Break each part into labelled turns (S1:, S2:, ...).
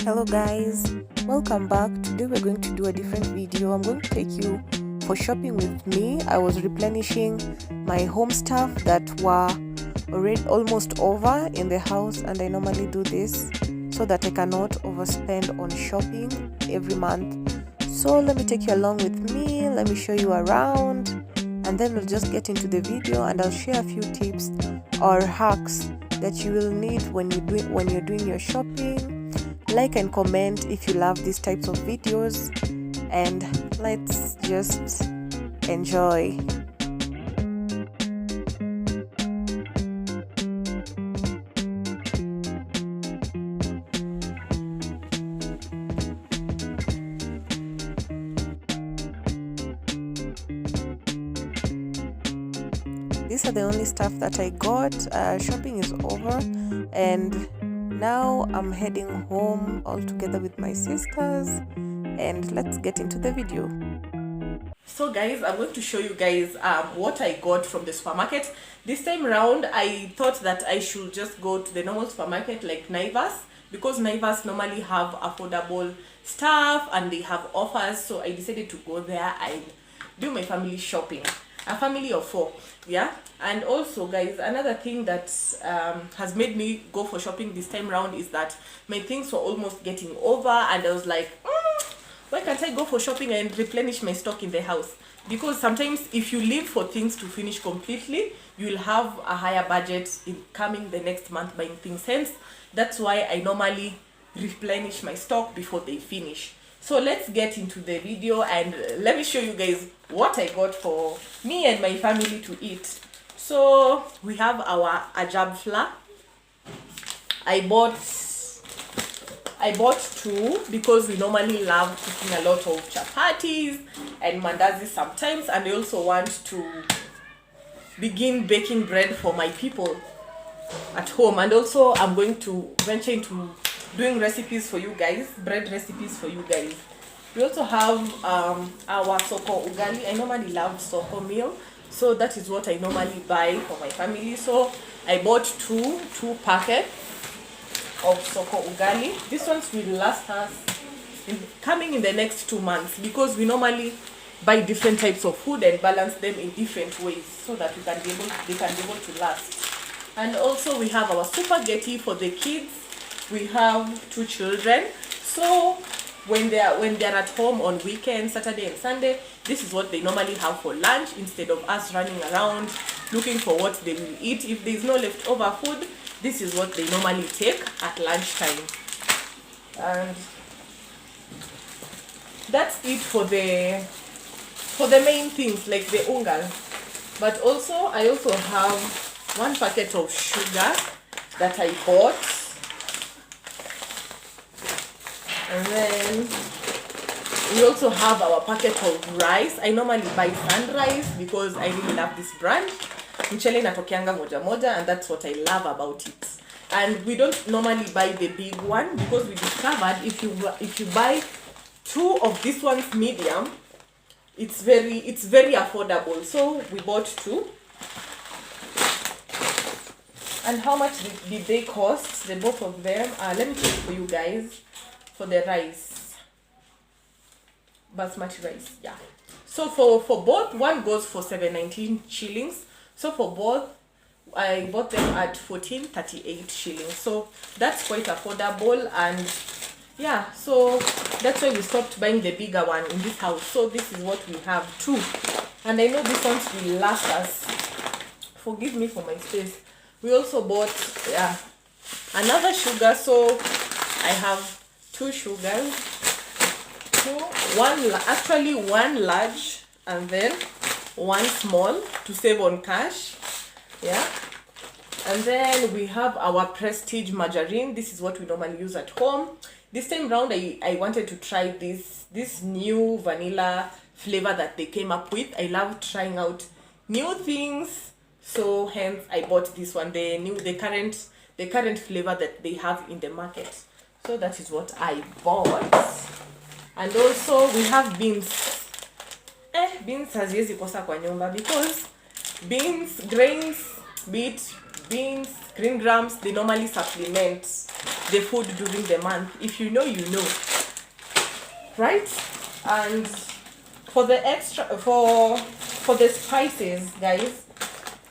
S1: Hello guys, welcome back. Today we're going to do a different video. I'm going to take you for shopping with me. I was replenishing my home stuff that were already almost over in the house, and I normally do this so that I cannot overspend on shopping every month. So let me take you along with me, let me show you around, and then we'll just get into the video and I'll share a few tips or hacks that you will need when you're doing your shopping. Like and comment if you love these types of videos, and let's just enjoy. These are the only stuff that I got. Shopping is over, and now I'm heading home all together with my sisters, and let's get into the video. So guys, I'm going to show you guys what I got from the supermarket. This time around I thought that I should just go to the normal supermarket like Naivas, because Naivas normally have affordable stuff and they have offers. So I decided to go there and do my family shopping, a family of 4. Yeah. And also guys, another thing that has made me go for shopping this time around is that my things were almost getting over, and I was like, why can't I go for shopping and replenish my stock in the house? Because sometimes if you leave for things to finish completely, you will have a higher budget in coming the next month buying things. Hence, that's why I normally replenish my stock before they finish. So let's get into the video and let me show you guys what I got for me and my family to eat. So we have our ajab flour. I bought 2 because we normally love cooking a lot of chapatis and mandazi sometimes, and I also want to begin baking bread for my people at home. And also I'm going to venture into doing recipes for you guys, bread recipes for you guys. We also have our soko ugali. I normally love soko meal, so that is what I normally buy for my family. So I bought two packets of soko ugali. These ones will last us coming in the next 2 months, because we normally buy different types of food and balance them in different ways so that they can be able to last. And also we have our spaghetti for the kids. We have 2 children, so when they're at home on weekends, Saturday and Sunday, this is what they normally have for lunch, instead of us running around looking for what they will eat. If there's no leftover food, this is what they normally take at lunchtime. And that's it for the main things like the unga. But also I also have 1 packet of sugar that I bought. And then we also have our packet of rice. I normally buy Sunrise because I really love this brand. Mchele inatokeanga moja moja, and that's what I love about it. And we don't normally buy the big one because we discovered if you buy 2 of these ones medium, it's very affordable. So we bought 2. And how much did they cost? The both of them. Let me check for you guys. For the rice, basmati rice, yeah. So for both, one goes for 719 shillings. So for both, I bought them at 1438 shillings. So that's quite affordable, and yeah, so that's why we stopped buying the bigger one in this house. So this is what we have 2, and I know these ones will last us. Forgive me for my space. We also bought another sugar. So I have 2 sugars, 1 large and then 1 small to save on cash. Yeah. And then we have our Prestige margarine. This is what we normally use at home. This time round I wanted to try this new vanilla flavor that they came up with. I love trying out new things, so hence I bought this one, the current flavor that they have in the market. So that is what I bought. And also we have beans. Beans haziwezi kosa kwa nyumba, because beans, grains, be it beans, green grams, they normally supplement the food during the month. If you know, you know, right? And for the extra, for the spices, guys,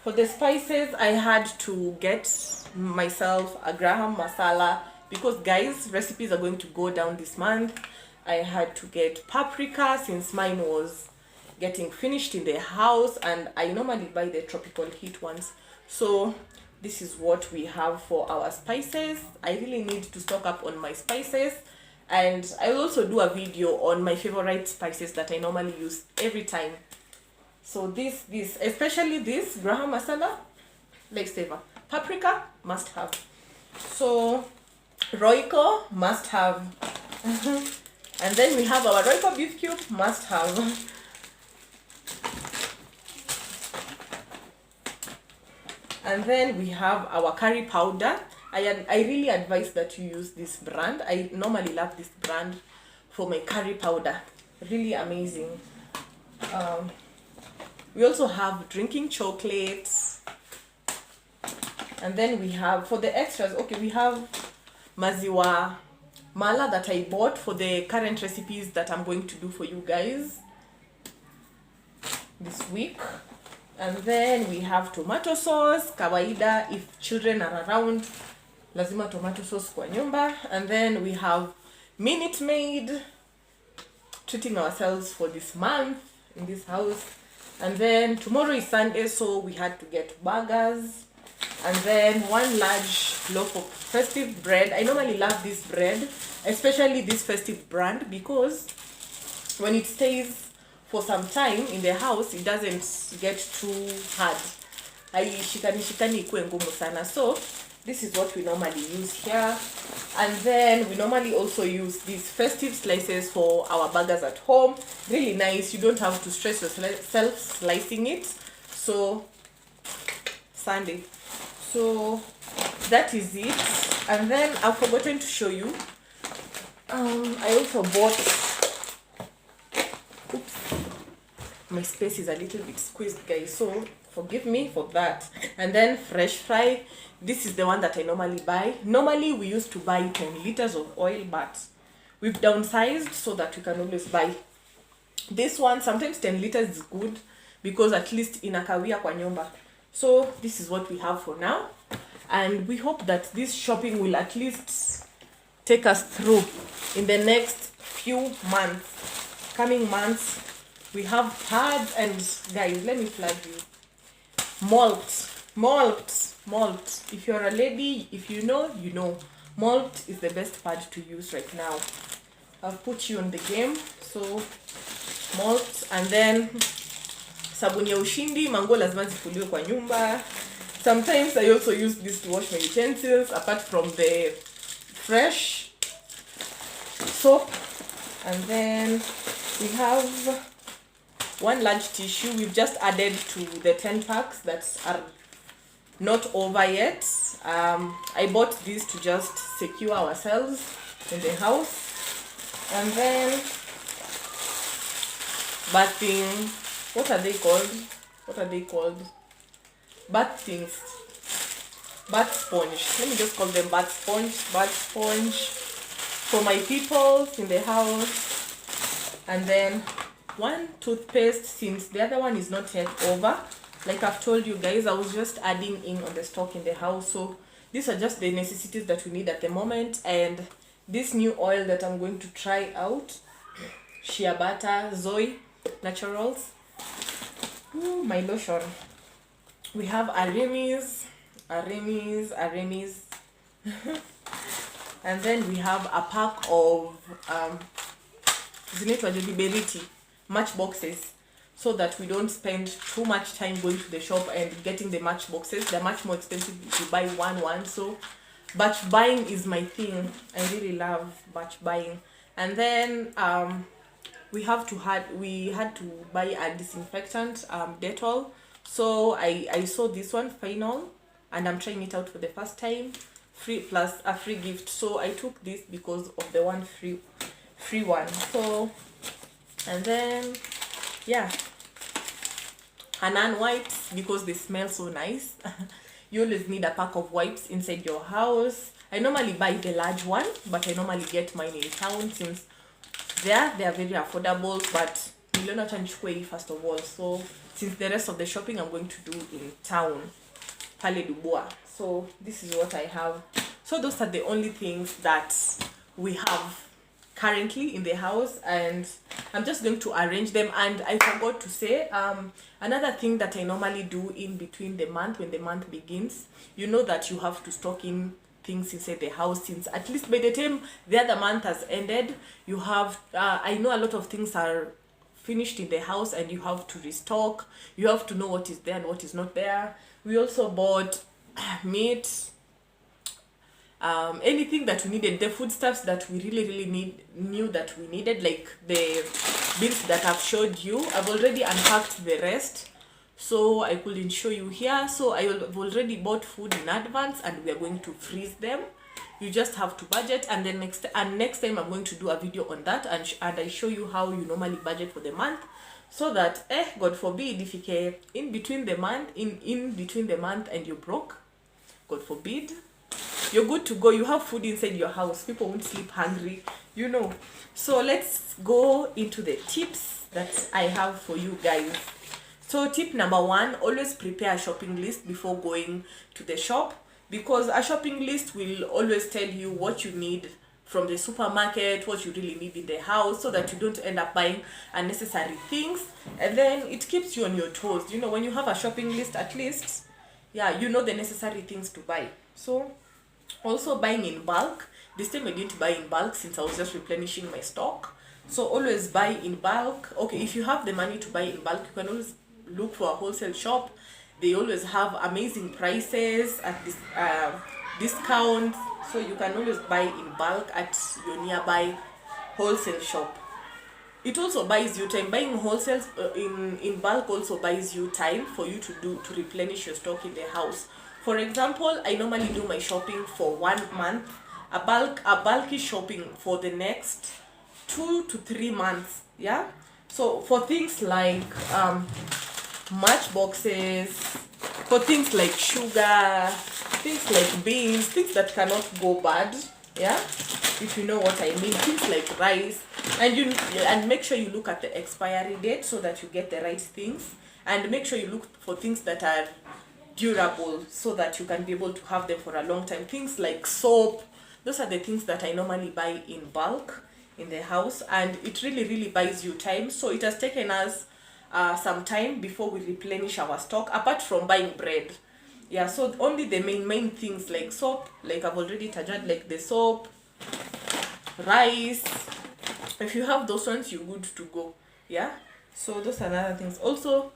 S1: for the spices, I had to get myself a Graham masala because, guys, recipes are going to go down this month. I had to get paprika since mine was getting finished in the house, and I normally buy the tropical heat ones. So this is what we have for our spices. I really need to stock up on my spices, and I will also do a video on my favorite spices that I normally use every time. So this especially this Graham masala, lifesaver. Paprika, must have. So Royco, must have. And then we have our Royco beef cube, must have. And then we have our curry powder. I really advise that you use this brand. I normally love this brand for my curry powder. Really amazing. We also have drinking chocolates. And then we have, for the extras, okay, we have maziwa mala that I bought for the current recipes that I'm going to do for you guys this week. And then we have tomato sauce, kawaida, if children are around, lazima tomato sauce kwa nyumba. And then we have Minute Maid, treating ourselves for this month in this house. And then tomorrow is Sunday, so we had to get burgers. And then one large loaf of festive bread. I normally love this bread, especially this festive brand, because when it stays for some time in the house, it doesn't get too hard. Shikani ikuwe ngumu sana. So this is what we normally use here. And then we normally also use these festive slices for our burgers at home. Really nice. You don't have to stress yourself slicing it. So Sunday. So that is it. And then I've forgotten to show you. I also bought, oops, my space is a little bit squeezed, guys, so forgive me for that. And then fresh fry. This is the one that I normally buy. Normally we used to buy 10 liters of oil, but we've downsized so that we can always buy this one. Sometimes 10 liters is good because at least inakawia kwa nyumba. So this is what we have for now, and we hope that this shopping will at least take us through in the next few months, coming months. We have pads, and guys, let me flag you. Malt. If you're a lady, if you know, you know. Malt is the best pad to use right now. I've put you on the game. So malt, and then sabuni ya ushindi, mango lazima zifuliwe kwa nyumba. Sometimes I also use this to wash my utensils, apart from the fresh soap. And then we have one large tissue. We've just added to the 10 packs that are not over yet. I bought this to just secure ourselves in the house. And then bathing, what are they called? Bath things. Bath sponge. Let me just call them bath sponge for my people in the house. And then one toothpaste, since the other one is not yet over. Like I've told you guys, I was just adding in on the stock in the house. So these are just the necessities that we need at the moment. And this new oil that I'm going to try out, shea butter, Zoe Naturals. Ooh, my lotion. We have Aramis. And then we have a pack of match boxes, so that we don't spend too much time going to the shop and getting the match boxes. They're much more expensive if you buy one. So batch buying is my thing. I really love batch buying. And then we had to buy a disinfectant, Dettol. So I saw this one, Final, and I'm trying it out for the first time, free plus a free gift. So I took this because of the one free one. So, and then yeah, Hanan wipes because they smell so nice. You always need a pack of wipes inside your house. I normally buy the large one, but I normally get mine in town since they are very affordable. But niliona acha nichukue hii first of all, so since the rest of the shopping I'm going to do in town pale Dubois. So this is what I have. So those are the only things that we have currently in the house, and I'm just going to arrange them. And I forgot to say, another thing that I normally do in between the month, when the month begins, you know that you have to stock in things inside the house, since at least by the time the other month has ended, you have I know a lot of things are finished in the house and you have to restock. You have to know what is there and what is not there. We also bought meat, anything that we needed, the foodstuffs that we really knew that we needed, like the bills that I've showed you. I've already unpacked the rest, so I couldn't show you here. So I have already bought food in advance and we are going to freeze them. You just have to budget, and then next time I'm going to do a video on that, and I show you how you normally budget for the month, so that God forbid if you can in between the month and you're broke, God forbid, you're good to go. You have food inside your house. People won't sleep hungry, you know. So let's go into the tips that I have for you guys. So tip number 1, always prepare a shopping list before going to the shop, because a shopping list will always tell you what you need from the supermarket, what you really need in the house, so that you don't end up buying unnecessary things, and then it keeps you on your toes. You know, when you have a shopping list, at least, yeah, you know the necessary things to buy. So also buying in bulk. This time I didn't buy in bulk since I was just replenishing my stock. So always buy in bulk. Okay, if you have the money to buy in bulk, you can always look for a wholesale shop. They always have amazing prices at this discounts, so you can always buy in bulk at your nearby wholesale shop. It also buys you time. Buying wholesale in bulk also buys you time for you to replenish your stock in the house. For example, I normally do my shopping for 1 month, a bulky shopping for the next 2 to 3 months. Yeah, so for things like matchboxes, for things like sugar, things like beans, things that cannot go bad, yeah, if you know what I mean, things like rice, and make sure you look at the expiry date so that you get the right things, and make sure you look for things that are durable so that you can be able to have them for a long time. Things like soap, those are the things that I normally buy in bulk in the house, and it really buys you time. So it has taken us some time before we replenish our stock, apart from buying bread. Yeah, so only the main things like soap, like I've already touched, like the soap, rice. If you have those ones, you're good to go. Yeah, so those are other things. Also,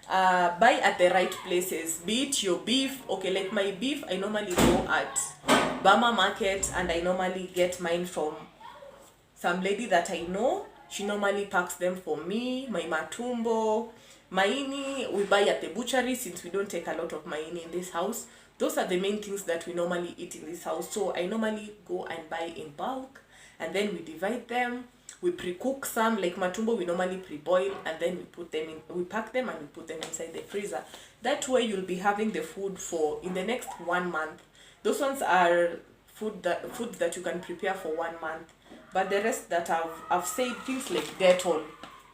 S1: buy at the right places, be it your beef. Okay, like my beef, I normally go at Bama Market, and I normally get mine from some lady that I know. She normally packs them for me. My matumbo, maini, we buy at the butchery, since we don't take a lot of maini in this house. Those are the main things that we normally eat in this house. So I normally go and buy in bulk, and then we divide them. We pre-cook some, like matumbo we normally pre-boil, and then we pack them and we put them inside the freezer. That way you'll be having the food for in the next 1 month. Those ones are food that you can prepare for 1 month. But the rest that I've said, things like Dettol,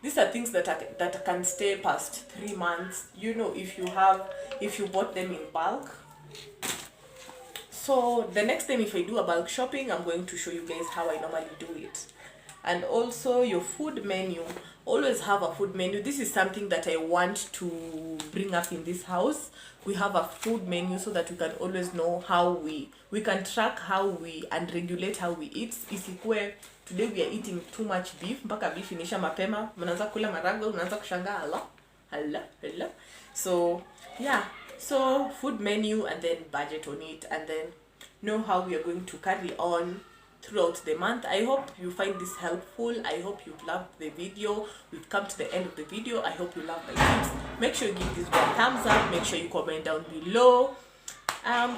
S1: these are things that can stay past 3 months, you know, if you bought them in bulk. So the next time if I do a bulk shopping, I'm going to show you guys how I normally do it. And also your food menu, always have a food menu. This is something that I want to bring up in this house. We have a food menu so that we can always know how we can track how we and regulate how we eat. Isikue today we are eating too much beef, mpaka beef inisha mapema, mnaanza kula marago, unaanza kushangaa hala. So yeah, so food menu, and then budget on it, and then know how we are going to carry on throughout the month. I hope you find this helpful. I hope you've loved the video. We've come to the end of the video. I hope you love my tips. Make sure you give this one a thumbs up. Make sure you comment down below.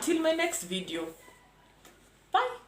S1: Till my next video. Bye.